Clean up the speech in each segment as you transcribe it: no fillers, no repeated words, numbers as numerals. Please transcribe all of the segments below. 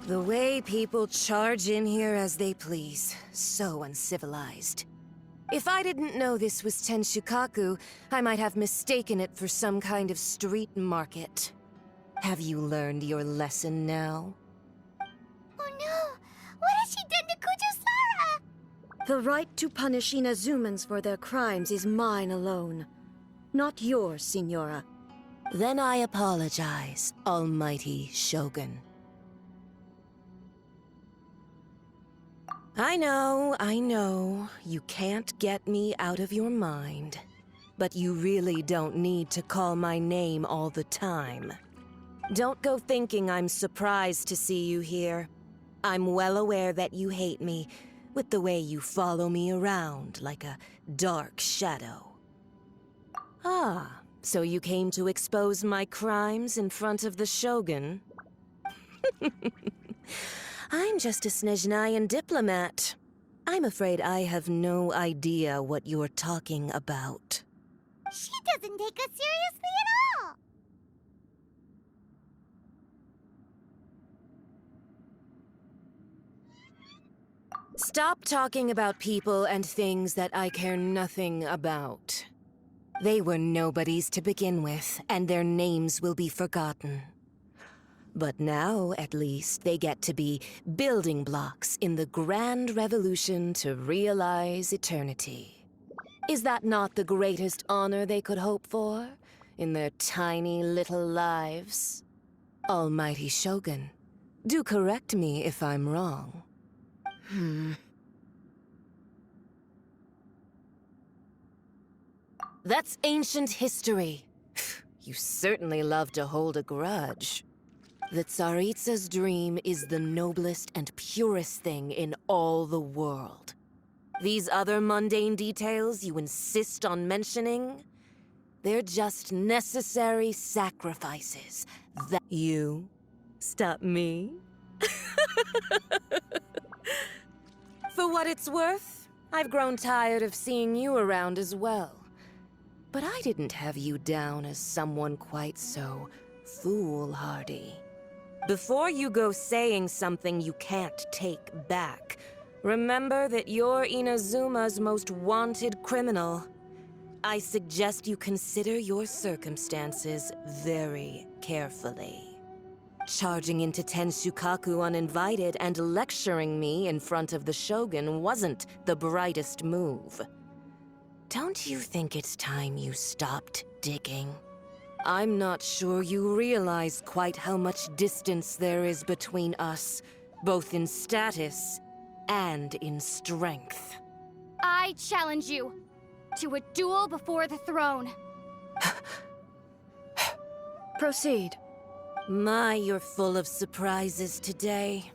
The way people charge in here as they please. So uncivilized. If I didn't know this was Tenshukaku, I might have mistaken it for some kind of street market. Have you learned your lesson now? Oh no! What has she done to Kujusara? The right to punish Inazumans for their crimes is mine alone. Not yours, Singora. Then I apologize, Almighty Shogun. I know, you can't get me out of your mind. But you really don't need to call my name all the time. Don't go thinking I'm surprised to see you here. I'm well aware that you hate me, with the way you follow me around like a dark shadow. Ah, so you came to expose my crimes in front of the Shogun? I'm just a Snezhnayan diplomat. I'm afraid I have no idea what you're talking about. She doesn't take us seriously at all! Stop talking about people and things that I care nothing about. They were nobodies to begin with, and their names will be forgotten. But now, at least, they get to be building blocks in the grand revolution to realize eternity. Is that not the greatest honor they could hope for in their tiny little lives? Almighty Shogun, do correct me if I'm wrong. That's ancient history. You certainly love to hold a grudge. The Tsaritsa's dream is the noblest and purest thing in all the world. These other mundane details you insist on mentioning, they're just necessary sacrifices that you stop me. For what it's worth, I've grown tired of seeing you around as well. But I didn't have you down as someone quite so foolhardy. Before you go saying something you can't take back, remember that you're Inazuma's most wanted criminal. I suggest you consider your circumstances very carefully. Charging into Tenshukaku uninvited and lecturing me in front of the Shogun wasn't the brightest move. Don't you think it's time you stopped digging? I'm not sure you realize quite how much distance there is between us, both in status and in strength. I challenge you to a duel before the throne. Proceed. My, you're full of surprises today.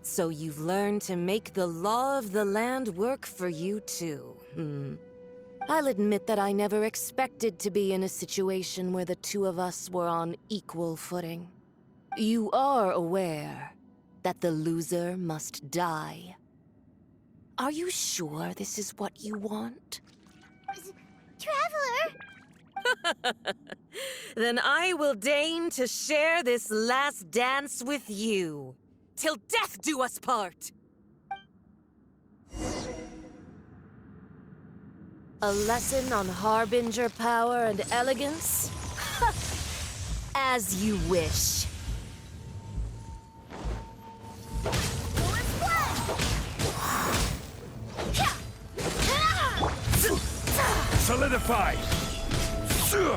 So you've learned to make the law of the land work for you too, I'll admit that I never expected to be in a situation where the two of us were on equal footing. You are aware that the loser must die. Are you sure this is what you want? Traveler! Then I will deign to share this last dance with you. Till death do us part! A lesson on Harbinger power and elegance? As you wish. Solidify! The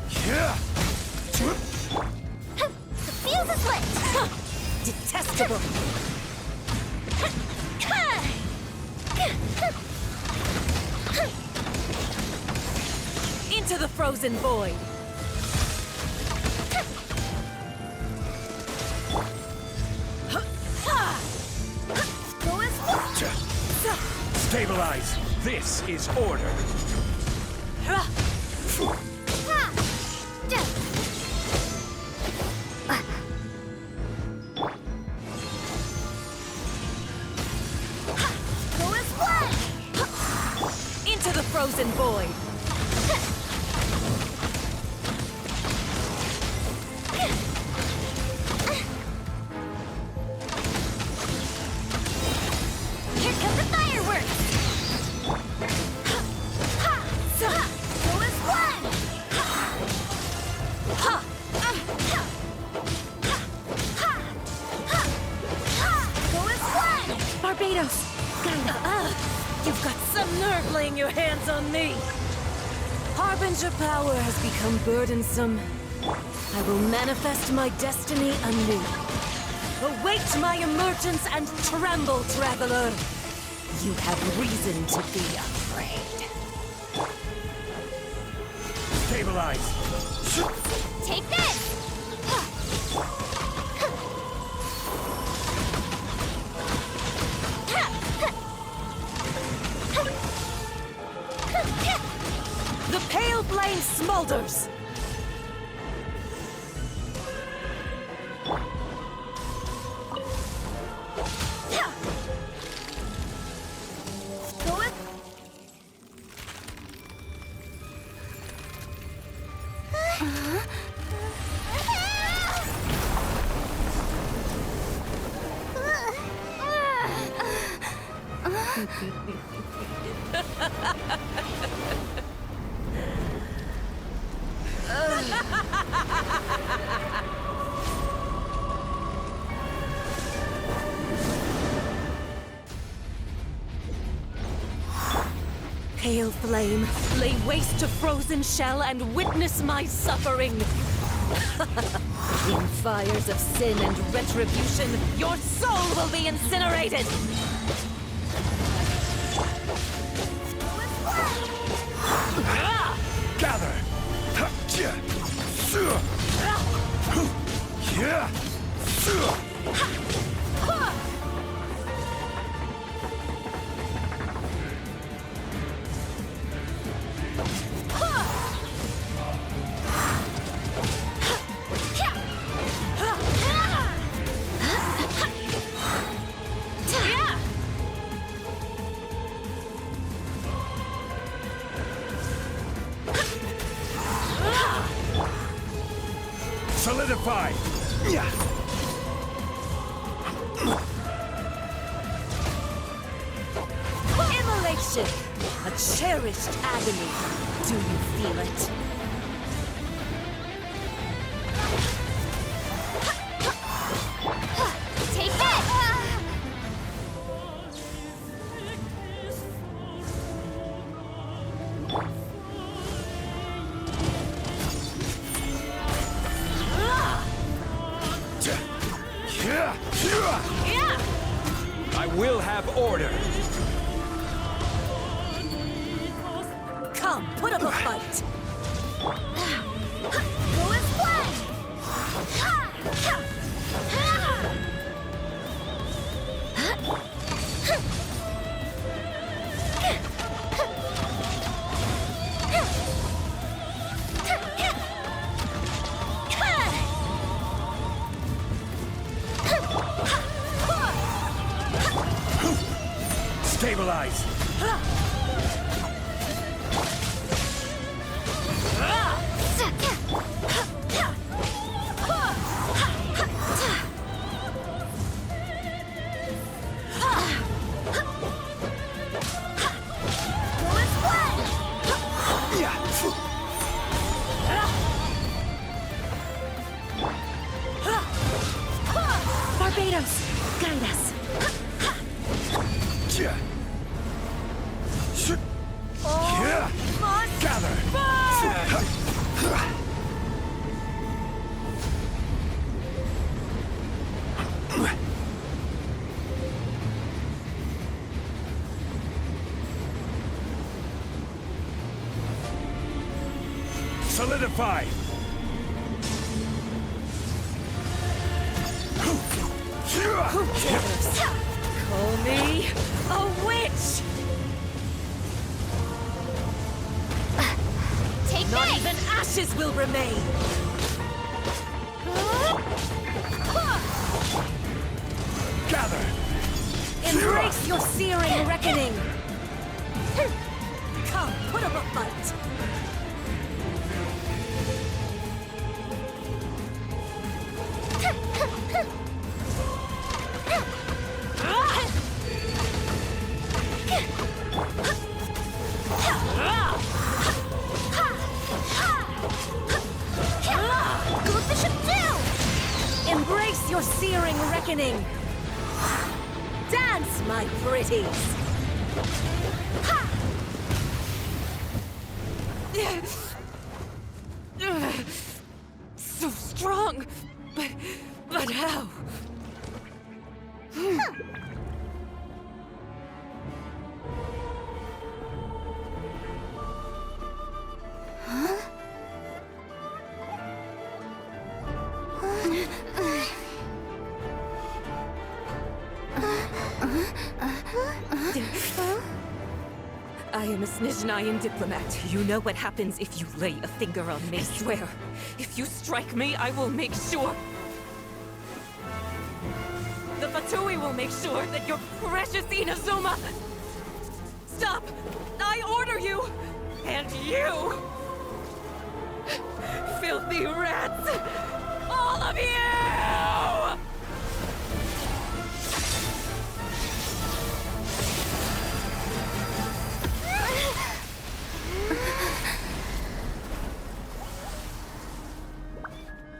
fuse is lit! Detestable! Into the frozen void! Stabilize! This is order! Into the frozen void! laying your hands on me! Harbinger power has become burdensome. I will manifest my destiny anew. Await my emergence and tremble, traveler! You have reason to be afraid. Stabilize! Take this! The pale flame smolders! Pale flame, lay waste to frozen shell and witness my suffering! In fires of sin and retribution, your soul will be incinerated! Gather! Solidify! Immolation! A cherished agony. Do you feel it? Take this! I will have order! Come, put up a fight! Go as planned! Stabilize! Barbados, guide us. Gather! Solidify! Who cares? Call me a witch! Take Not this! even ashes will remain! Gather! Embrace your searing reckoning! Come, put up a fight! Embrace your searing reckoning! Dance, my pretties! So strong, but how? I am a Snezhnayan diplomat. You know what happens if you lay a finger on me. I swear, if you strike me, I will make sure... The Fatui will make sure that your precious Inazuma... Stop! I order you! And you! Filthy rats! All of you!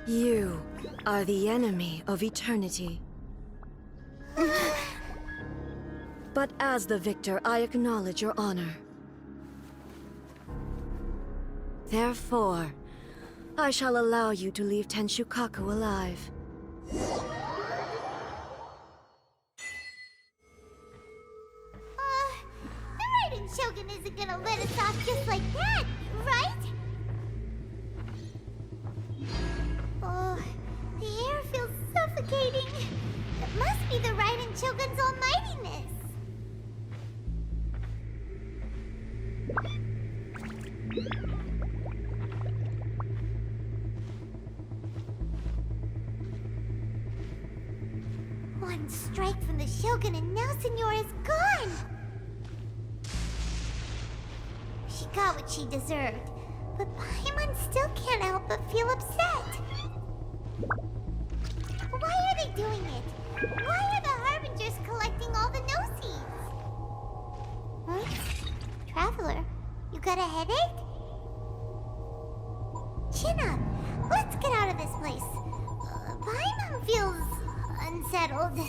You are the enemy of eternity. But as the victor, I acknowledge your honor. Therefore, I shall allow you to leave Tenshukaku alive. The Raiden Shogun isn't gonna let us off just like that, right? Oh, the air feels suffocating. It must be the Raiden Shogun's almightiness. One strike from the Shogun and now Singora's gone! She got what she deserved, but Paimon still can't help but feel upset. Why are they doing it? Why are the Harbingers collecting all the no-seeds? Huh? Traveler, you got a headache? Chin up! Let's get out of this place. Paimon feels... unsettled.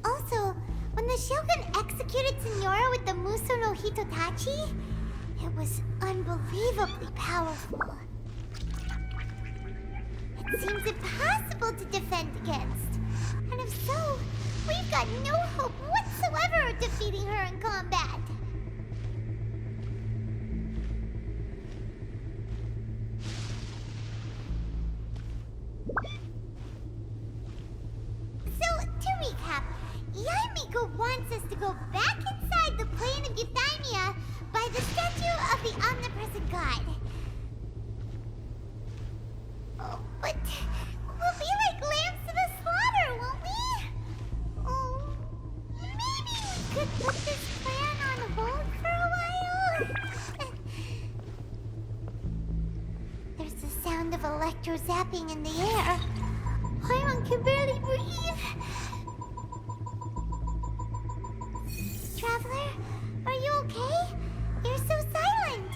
Also, when the Shogun executed Singora with the Muso no Hitotachi, it was unbelievably powerful. It seems impossible to defend against. And if so, we've got no hope whatsoever of defeating her in combat. So, to recap, Yaemiko wants us to go back inside the plane of Euthymia by the statue of the omnipresent god. Oh, but we'll be like lambs to the slaughter, won't we? Oh, maybe we could put this plan on hold for a while? There's the sound of electro zapping in the air. Paimon can barely breathe. Traveler, are you okay? You're so silent.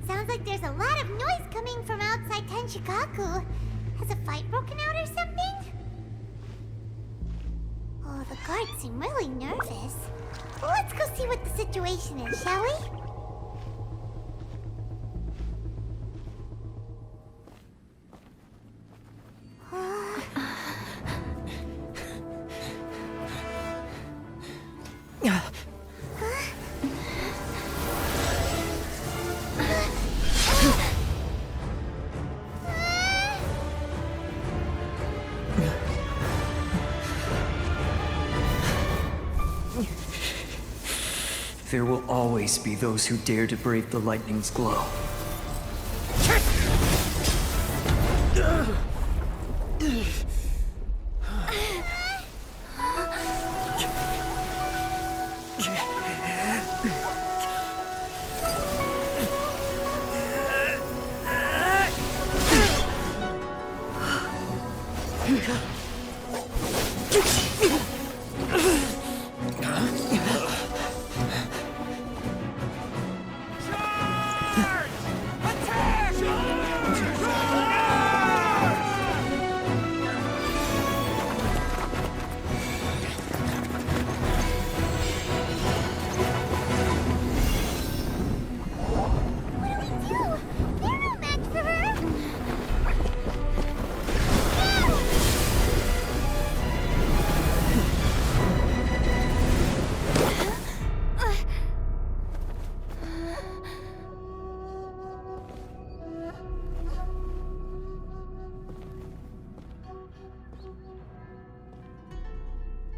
Sounds like there's a lot of noise coming from outside Tenshukaku. Has a fight broken out or something? Oh, the guards seem really nervous. Well, let's go see what the situation is, shall we? There will always be those who dare to brave the lightning's glow.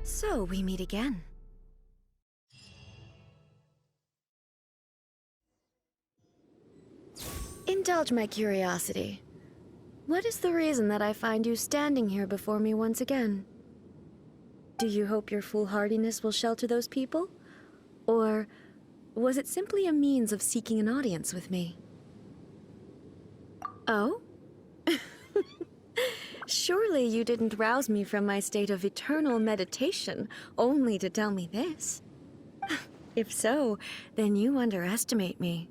So we meet again. Indulge my curiosity. What is the reason that I find you standing here before me once again? Do you hope your foolhardiness will shelter those people? Or was it simply a means of seeking an audience with me? Oh? Surely you didn't rouse me from my state of eternal meditation only to tell me this. If so, then you underestimate me.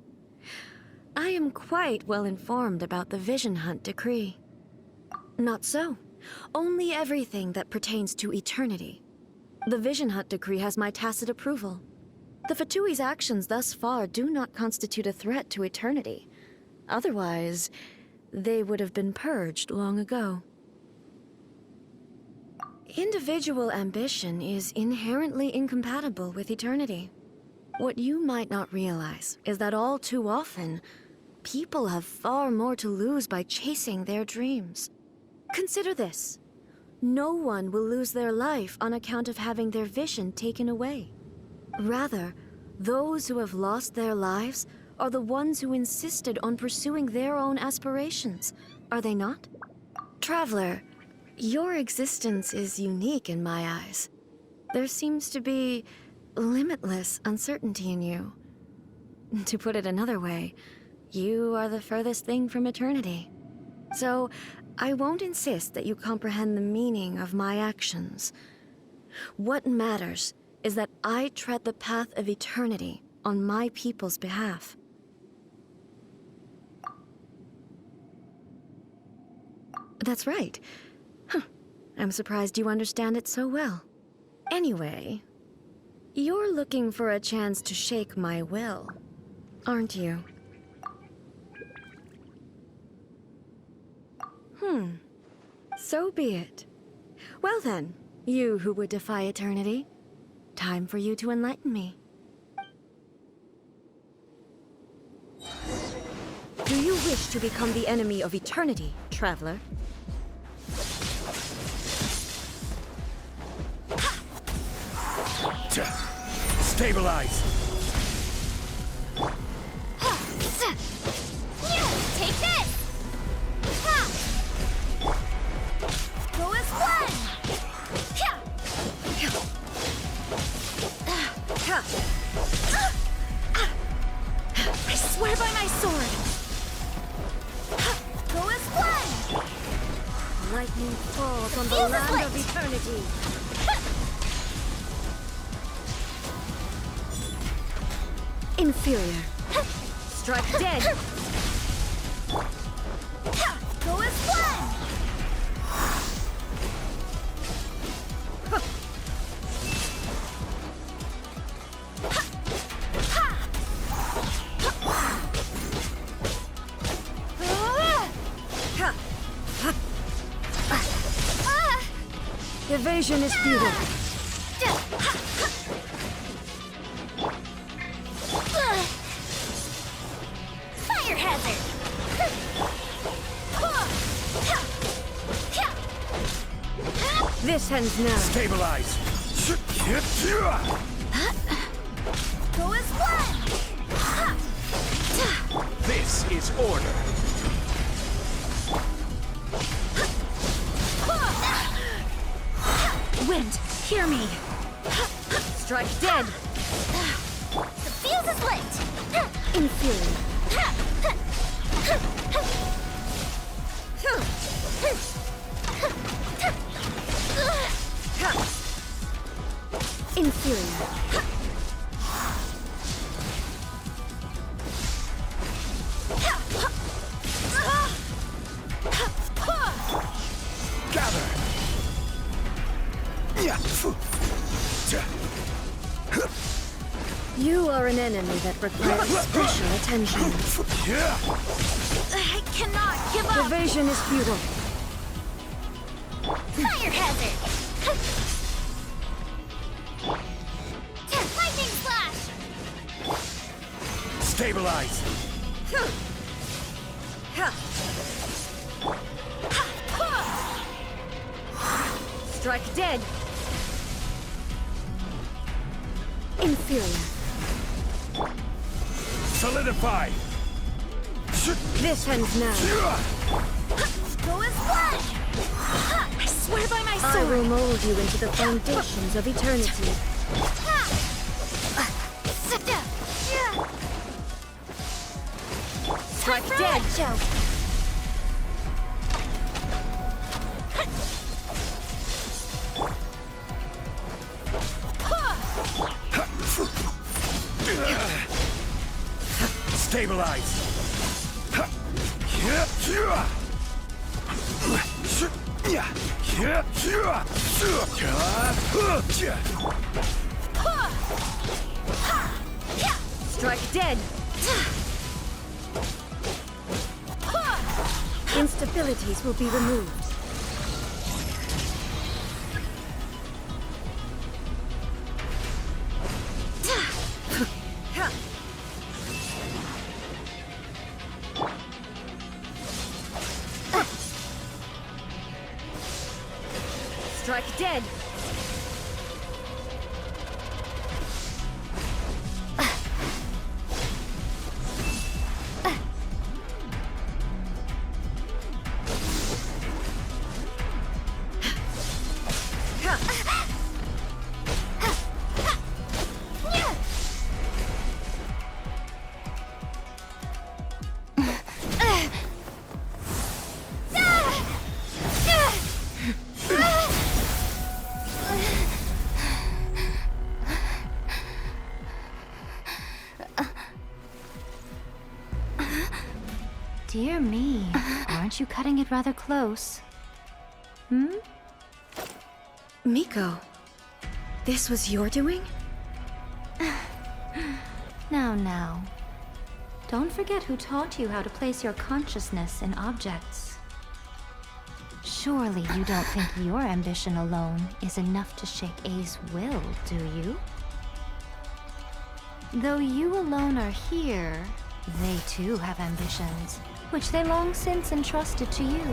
I am quite well informed about the Vision Hunt decree. Not so. Only everything that pertains to eternity. The Vision Hunt decree has my tacit approval. The Fatui's actions thus far do not constitute a threat to eternity. Otherwise, they would have been purged long ago. Individual ambition is inherently incompatible with eternity. What you might not realize is that all too often, people have far more to lose by chasing their dreams. Consider this. No one will lose their life on account of having their vision taken away. Rather, those who have lost their lives are the ones who insisted on pursuing their own aspirations, are they not? Traveler, your existence is unique in my eyes. There seems to be limitless uncertainty in you. To put it another way, you are the furthest thing from eternity. So, I won't insist that you comprehend the meaning of my actions. What matters is that I tread the path of eternity on my people's behalf. That's right. Huh. I'm surprised you understand it so well. Anyway, you're looking for a chance to shake my will, aren't you? So be it. Well then, you who would defy eternity, time for you to enlighten me. Do you wish to become the enemy of eternity, traveler? Stabilize! Take this! Go as one! I swear by my sword! Go as one! Lightning falls on the Feel the land split. of eternity. Inferior. Strike dead. Go as one! Evasion is futile. Fire hazard! This ends now. Stabilize! Go as one! This is order! Wind, hear me. Strike dead. The fuse is lit! Inferior. Inferior. Gather! You are an enemy that requires special attention. I cannot give up! Evasion is futile. Fire hazard! Lightning slash! Stabilize! Strike dead. Inferior. Solidify! This ends now. Go as one! I swear by my I sword! will mold you into the foundations of eternity. Strike dead, Joe! Stabilize! Strike dead. Instabilities will be removed. Strike dead. Dear me, aren't you cutting it rather close? Miko, this was your doing? Now. Don't forget who taught you how to place your consciousness in objects. Surely you don't think your ambition alone is enough to shake A's will, do you? Though you alone are here, they too have ambitions, which they long since entrusted to you.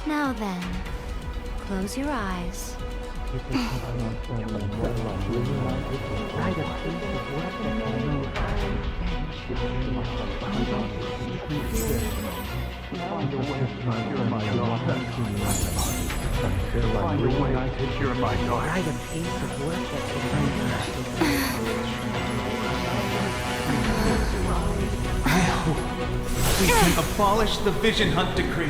Now then, close your eyes. We can abolish the Vision Hunt Decree.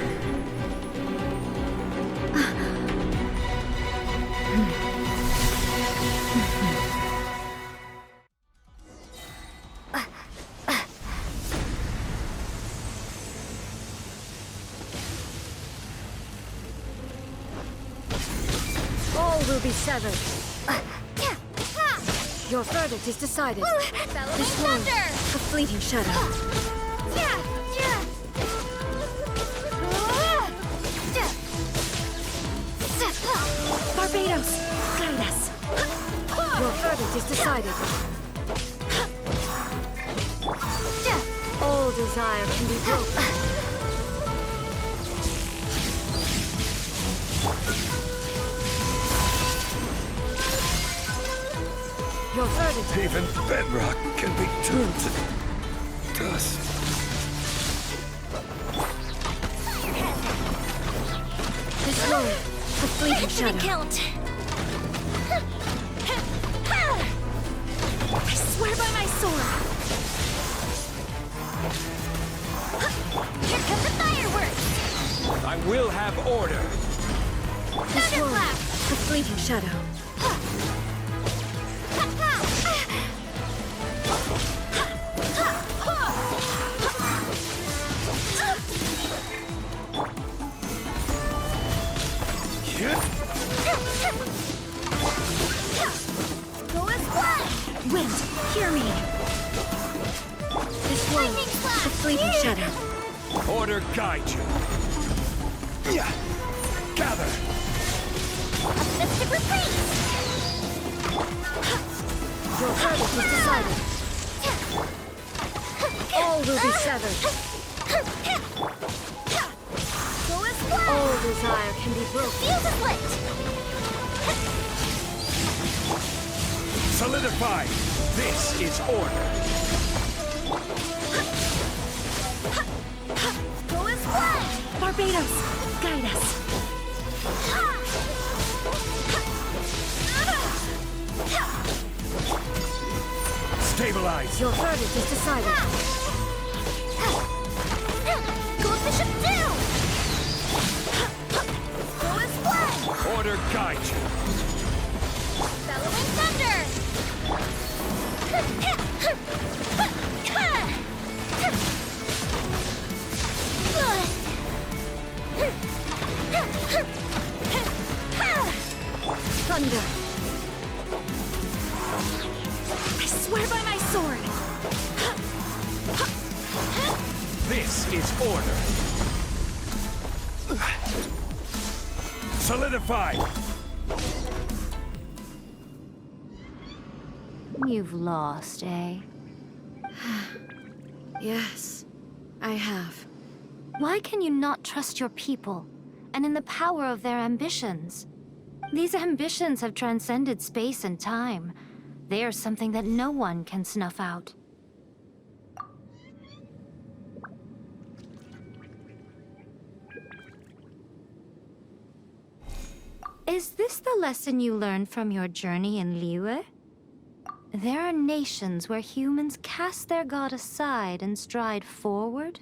All will be severed. Your verdict is decided. This one, a fleeting shadow. Barbados, guide us. Your verdict is decided. All desire can be broken. Your verdict. Even bedrock can be turned to dust. This one, a fleeting shadow. Count. I swear by my sword. Here comes the fireworks. I will have order. This one, Thunderclap. a fleeting shadow. Go as one. Wind, hear me. This one, Lightning flash, a fleeting here. shadow. Order guide you. Gather. Mystic retreat. Your verdict is decided. All will be severed. Go as one. All desire can be broken. Fuse is lit! Solidify! This is order! Go as one! Barbados, guide us. Stabilize! Your verdict is decided. Go Bishop down! Go as one! Order guide you! Bellowing thunder! Thunder. I swear by my sword. This is order! Solidify! You've lost, eh? Yes, I have. Why can you not trust your people, and in the power of their ambitions? These ambitions have transcended space and time. They are something that no one can snuff out. Is this the lesson you learned from your journey in Liyue? There are nations where humans cast their god aside and stride forward.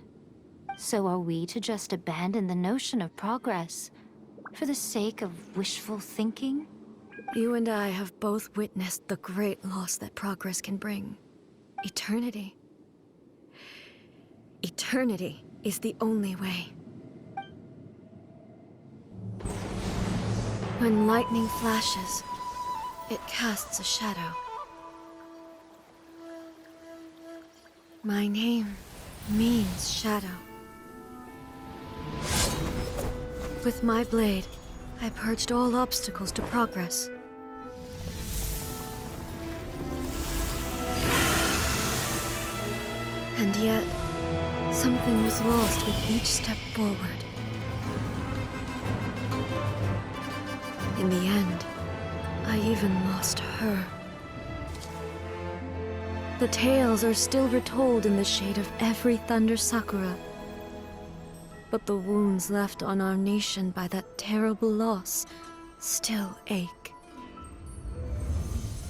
So are we to just abandon the notion of progress for the sake of wishful thinking? You and I have both witnessed the great loss that progress can bring. Eternity. Eternity is the only way. When lightning flashes, it casts a shadow. My name means shadow. With my blade, I purged all obstacles to progress. And yet, something was lost with each step forward. In the end, I even lost her. The tales are still retold in the shade of every Thunder Sakura. But the wounds left on our nation by that terrible loss still ache.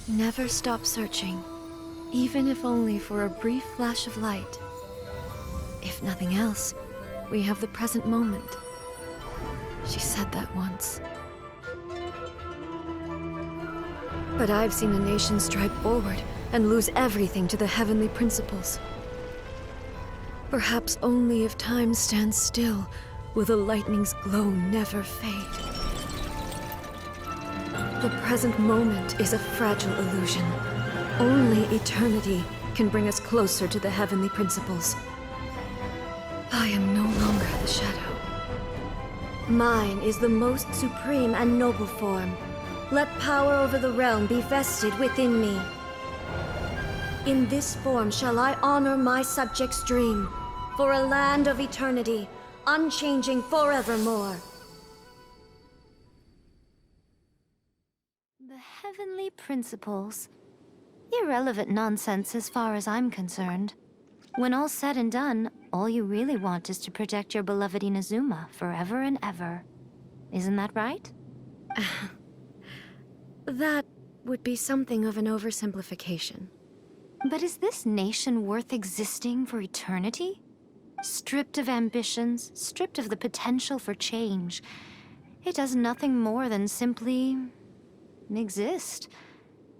Never stop searching, even if only for a brief flash of light. If nothing else, we have the present moment. She said that once. But I've seen a nation stride forward and lose everything to the heavenly principles. Perhaps only if time stands still will the lightning's glow never fade. The present moment is a fragile illusion. Only eternity can bring us closer to the heavenly principles. I am no longer the shadow. Mine is the most supreme and noble form. Let power over the realm be vested within me. In this form shall I honor my subjects' dream, for a land of eternity, unchanging forevermore. The heavenly principles. Irrelevant nonsense as far as I'm concerned. When all's said and done, all you really want is to protect your beloved Inazuma forever and ever. Isn't that right? That would be something of an oversimplification. But is this nation worth existing for eternity? Stripped of ambitions, stripped of the potential for change. It does nothing more than simply exist.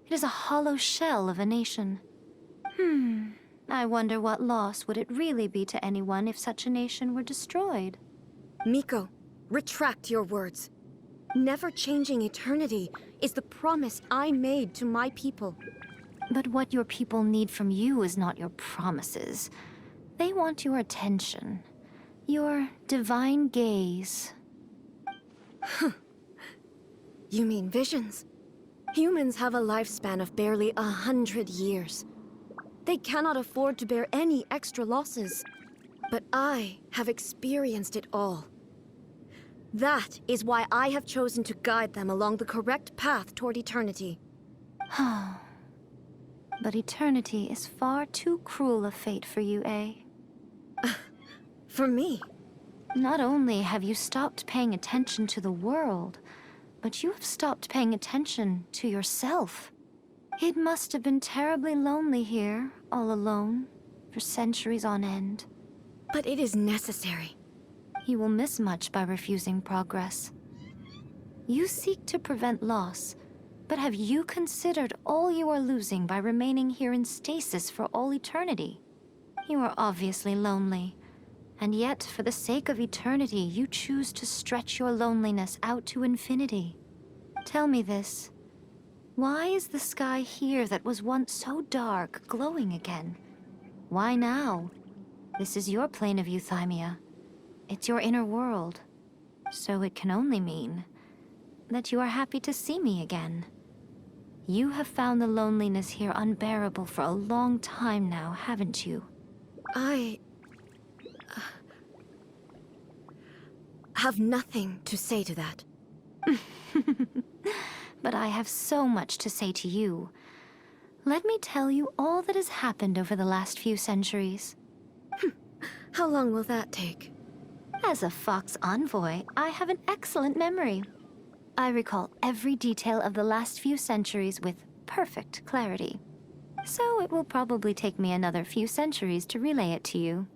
It is a hollow shell of a nation. I wonder what loss would it really be to anyone if such a nation were destroyed? Miko, retract your words. Never changing eternity is the promise I made to my people. But what your people need from you is not your promises. They want your attention. Your divine gaze. You mean visions? Humans have a lifespan of barely 100 years. They cannot afford to bear any extra losses. But I have experienced it all. That is why I have chosen to guide them along the correct path toward eternity. But eternity is far too cruel a fate for you, eh? For me? Not only have you stopped paying attention to the world, but you have stopped paying attention to yourself. It must have been terribly lonely here, all alone, for centuries on end. But it is necessary. You will miss much by refusing progress. You seek to prevent loss, but have you considered all you are losing by remaining here in stasis for all eternity? You are obviously lonely, and yet for the sake of eternity, you choose to stretch your loneliness out to infinity. Tell me this. Why is the sky here that was once so dark glowing again? Why now? This is your plane of euthymia. It's your inner world. So it can only mean that you are happy to see me again. You have found the loneliness here unbearable for a long time now, haven't you? I have nothing to say to that. But I have so much to say to you. Let me tell you all that has happened over the last few centuries. How long will that take? As a Fox envoy, I have an excellent memory. I recall every detail of the last few centuries with perfect clarity. So it will probably take me another few centuries to relay it to you.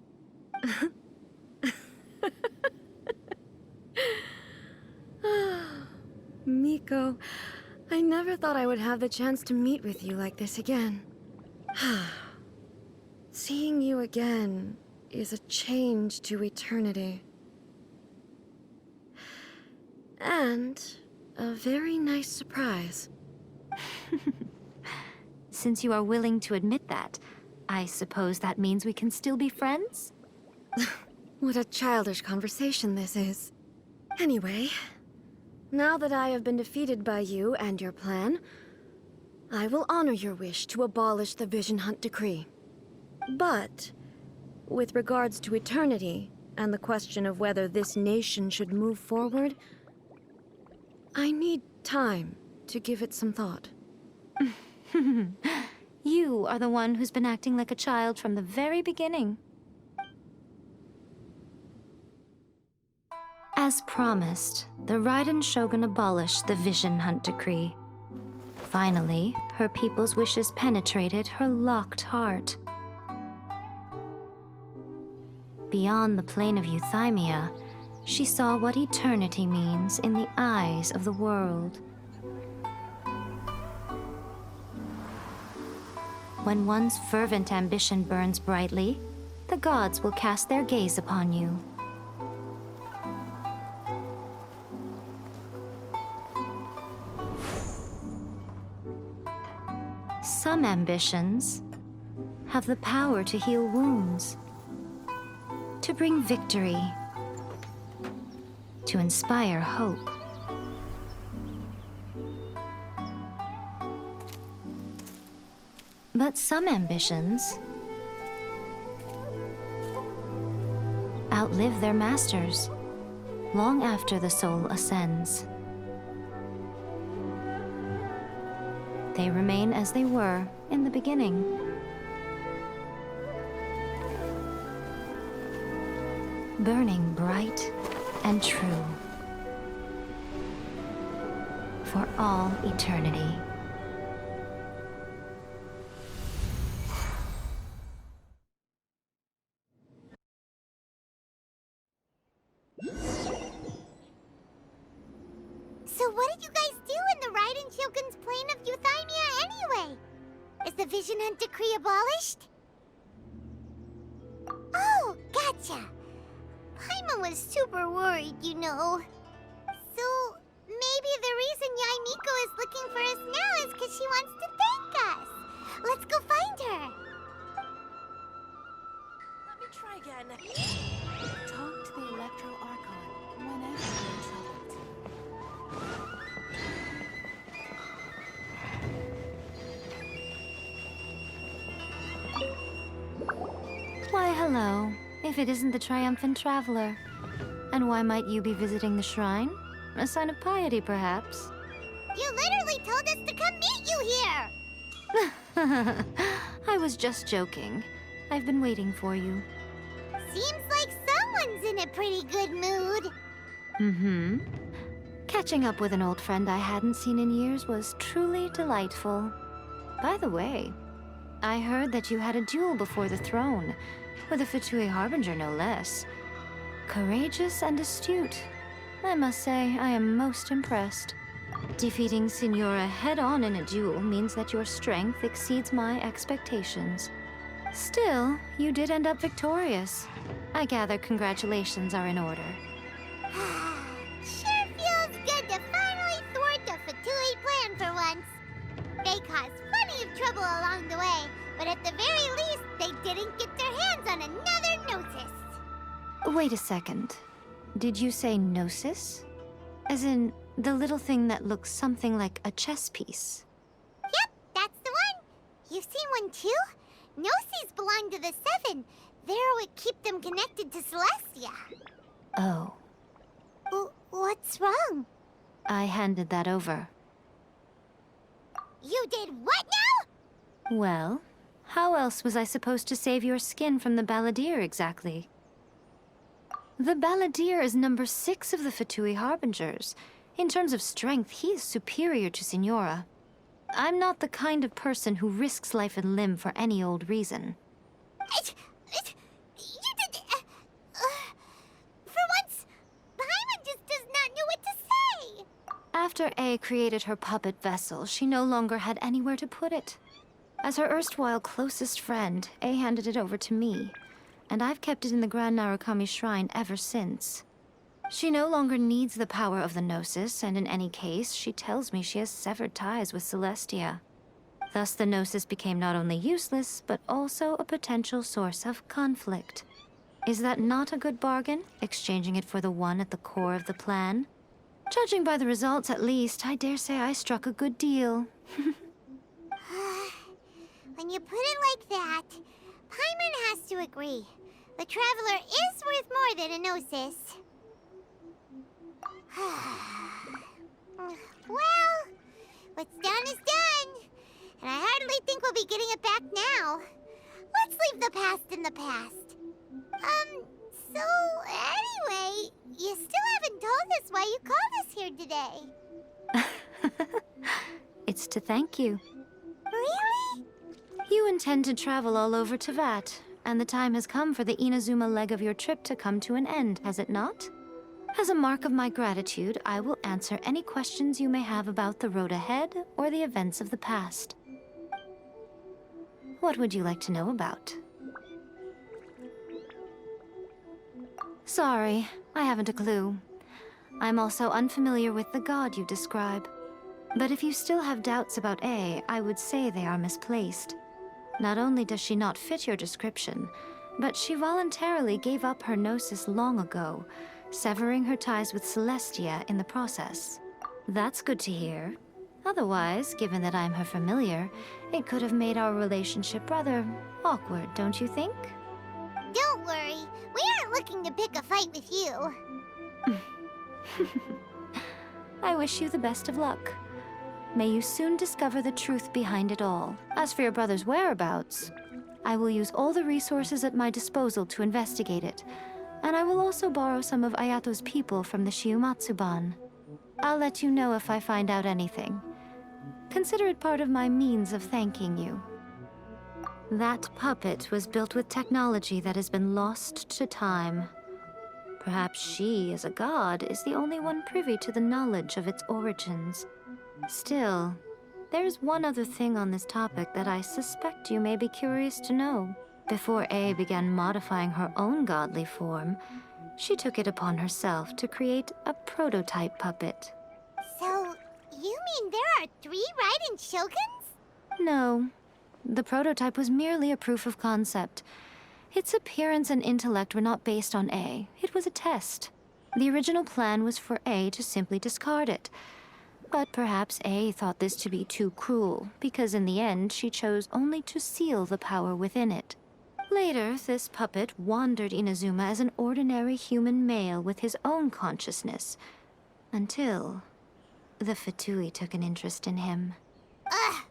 Miko, I never thought I would have the chance to meet with you like this again. Seeing you again is a change to eternity. And a very nice surprise. Since you are willing to admit that, I suppose that means we can still be friends? What a childish conversation this is. Anyway, now that I have been defeated by you and your plan, I will honor your wish to abolish the Vision Hunt Decree. But, with regards to eternity, and the question of whether this nation should move forward, I need time to give it some thought. You are the one who's been acting like a child from the very beginning. As promised, the Raiden Shogun abolished the Vision Hunt Decree. Finally, her people's wishes penetrated her locked heart. Beyond the plane of euthymia, she saw what eternity means in the eyes of the world. When one's fervent ambition burns brightly, the gods will cast their gaze upon you. Some ambitions have the power to heal wounds, to bring victory, to inspire hope. But some ambitions outlive their masters long after the soul ascends. They remain as they were in the beginning. Burning bright and true for all eternity. So what did you guys do in the Raiden Shogun's plane of euthymia anyway? Is the Vision Hunt Decree abolished? Oh, gotcha. Paimon was super worried, you know. So, maybe the reason Yae Miko is looking for us now is because she wants to thank us. Let's go find her. Let me try again. Talk to the Electro Archon whenever you're troubled. Why, hello. If it isn't the triumphant traveler. And And why might you be visiting the shrine? A sign of piety, perhaps? You literally told us to come meet you here! I was just joking. I've been waiting for you. Seems like someone's in a pretty good mood. Mm-hmm. Catching up with an old friend I hadn't seen in years was truly delightful. By the way, I heard that you had a duel before the throne, with a Fatui Harbinger no less. Courageous and astute. I must say, I am most impressed. Defeating Singora head-on in a duel means that your strength exceeds my expectations. Still, you did end up victorious. I gather congratulations are in order. Sure feels good to finally thwart a Fatui plan for once. They caused plenty of trouble along the way, but at the very least, they didn't get their hands on another Gnosis. Wait a second. Did you say Gnosis? As in, the little thing that looks something like a chess piece? Yep, that's the one. You've seen one too? Gnosis belong to the Seven. They're what keep them connected to Celestia. Oh. What's wrong? I handed that over. You did what now? Well, how else was I supposed to save your skin from the Balladeer exactly? The Balladeer is number 6 of the Fatui Harbingers. In terms of strength, he is superior to Singora. I'm not the kind of person who risks life and limb for any old reason. You did... for once, Paimon just does not know what to say. After A created her puppet vessel, she no longer had anywhere to put it. As her erstwhile closest friend, A handed it over to me, and I've kept it in the Grand Narukami Shrine ever since. She no longer needs the power of the Gnosis, and in any case, she tells me she has severed ties with Celestia. Thus, the Gnosis became not only useless, but also a potential source of conflict. Is that not a good bargain, exchanging it for the one at the core of the plan? Judging by the results, at least, I dare say I struck a good deal. When you put it like that, Paimon has to agree. The Traveler is worth more than a Gnosis. Well, what's done is done. And I hardly think we'll be getting it back now. Let's leave the past in the past. So anyway, you still haven't told us why you called us here today. It's to thank you. Really? You intend to travel all over Teyvat, and the time has come for the Inazuma leg of your trip to come to an end, has it not? As a mark of my gratitude, I will answer any questions you may have about the road ahead or the events of the past. What would you like to know about? Sorry, I haven't a clue. I'm also unfamiliar with the god you describe. But if you still have doubts about A, I would say they are misplaced. Not only does she not fit your description, but she voluntarily gave up her Gnosis long ago, severing her ties with Celestia in the process. That's good to hear. Otherwise, given that I'm her familiar, it could have made our relationship rather awkward, don't you think? Don't worry, we aren't looking to pick a fight with you. I wish you the best of luck. May you soon discover the truth behind it all. As for your brother's whereabouts, I will use all the resources at my disposal to investigate it, and I will also borrow some of Ayato's people from the Shiumatsuban. I'll let you know if I find out anything. Consider it part of my means of thanking you. That puppet was built with technology that has been lost to time. Perhaps she, as a god, is the only one privy to the knowledge of its origins. Still, there's one other thing on this topic that I suspect you may be curious to know. Before A began modifying her own godly form, she took it upon herself to create a prototype puppet. So, you mean there are 3 Raiden Shoguns? No. The prototype was merely a proof of concept. Its appearance and intellect were not based on A. It was a test. The original plan was for A to simply discard it. But perhaps A thought this to be too cruel, because in the end she chose only to seal the power within it. Later, this puppet wandered Inazuma as an ordinary human male with his own consciousness, until the Fatui took an interest in him. Ugh,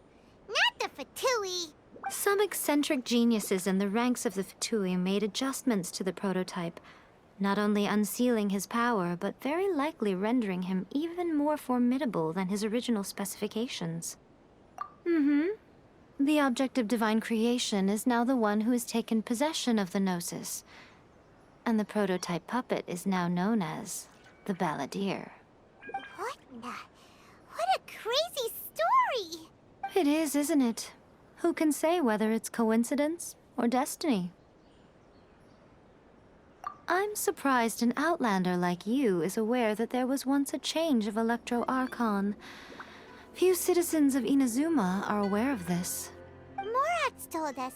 not the Fatui. Some eccentric geniuses in the ranks of the Fatui made adjustments to the prototype, not only unsealing his power, but very likely rendering him even more formidable than his original specifications. The object of divine creation is now the one who has taken possession of the Gnosis, and the prototype puppet is now known as the Balladeer. What a crazy story! It is, isn't it? Who can say whether it's coincidence or destiny? I'm surprised an outlander like you is aware that there was once a change of Electro Archon. Few citizens of Inazuma are aware of this. Morax told us.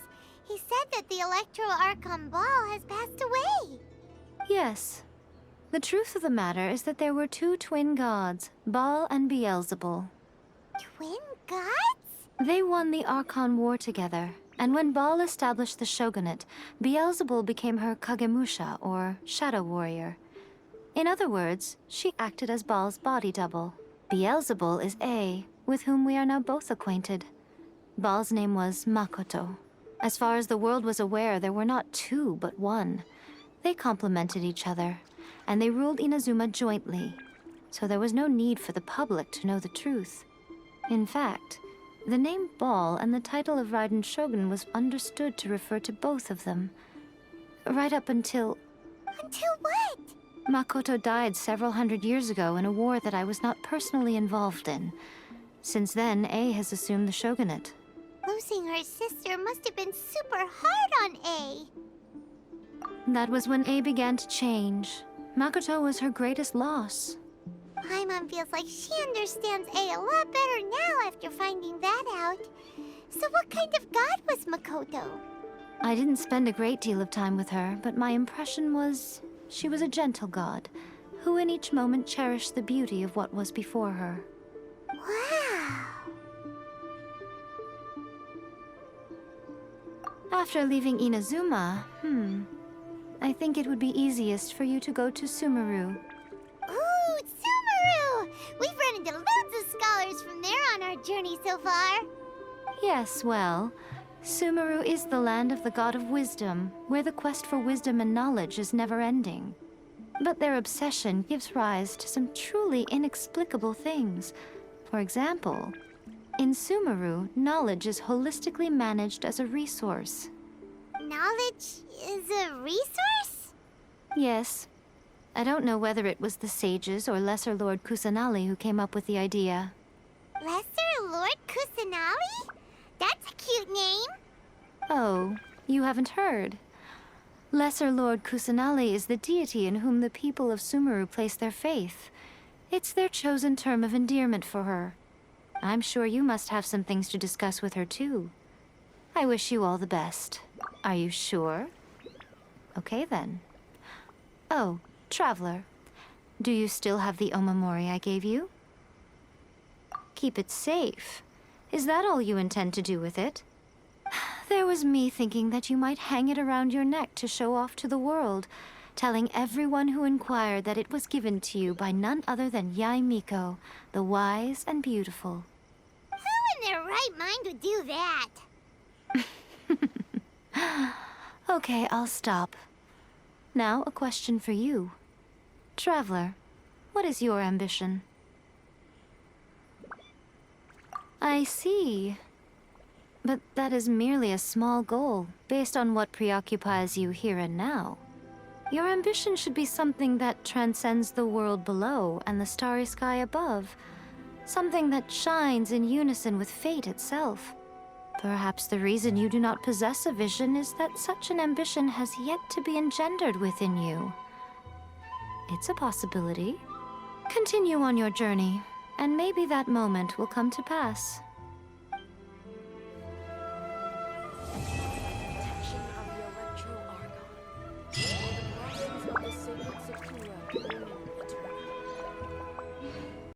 He said that the Electro Archon Ball has passed away. Yes. The truth of the matter is that there were two twin gods, Baal and Beelzebul. Twin gods? They won the Archon War together, and when Baal established the shogunate, Beelzebul became her Kagemusha, or shadow warrior. In other words, she acted as Baal's body double. Beelzebul is A, with whom we are now both acquainted. Baal's name was Makoto. As far as the world was aware, there were not two, but one. They complemented each other, and they ruled Inazuma jointly, so there was no need for the public to know the truth. In fact, the name Baal and the title of Raiden Shogun was understood to refer to both of them. Right up until... Until what? Makoto died several hundred years ago in a war that I was not personally involved in. Since then, A has assumed the shogunate. Losing her sister must have been super hard on A. That was when A began to change. Makoto was her greatest loss. Paimon feels like she understands A a lot better now after finding that out. So what kind of god was Makoto? I didn't spend a great deal of time with her, but my impression was she was a gentle god, who in each moment cherished the beauty of what was before her. Wow. After leaving Inazuma, I think it would be easiest for you to go to Sumeru. Ooh, Sumeru! We've run into loads of scholars from there on our journey so far. Yes, well, Sumeru is the land of the god of wisdom, where the quest for wisdom and knowledge is never-ending. But their obsession gives rise to some truly inexplicable things. For example, in Sumeru, knowledge is holistically managed as a resource. Knowledge is a resource? Yes. I don't know whether it was the sages or Lesser Lord Kusanali who came up with the idea. Lesser Lord Kusanali? That's a cute name. Oh, you haven't heard. Lesser Lord Kusanali is the deity in whom the people of Sumeru place their faith. It's their chosen term of endearment for her. I'm sure you must have some things to discuss with her, too. I wish you all the best. Are you sure? Okay, then. Oh, Traveler, do you still have the omamori I gave you? Keep it safe. Is that all you intend to do with it? There was me thinking that you might hang it around your neck to show off to the world, telling everyone who inquired that it was given to you by none other than Yae Miko, the wise and beautiful. Who in their right mind would do that? Okay, I'll stop. Now, a question for you. Traveler, what is your ambition? I see. But that is merely a small goal, based on what preoccupies you here and now. Your ambition should be something that transcends the world below and the starry sky above. Something that shines in unison with fate itself. Perhaps the reason you do not possess a vision is that such an ambition has yet to be engendered within you. It's a possibility. Continue on your journey, and maybe that moment will come to pass.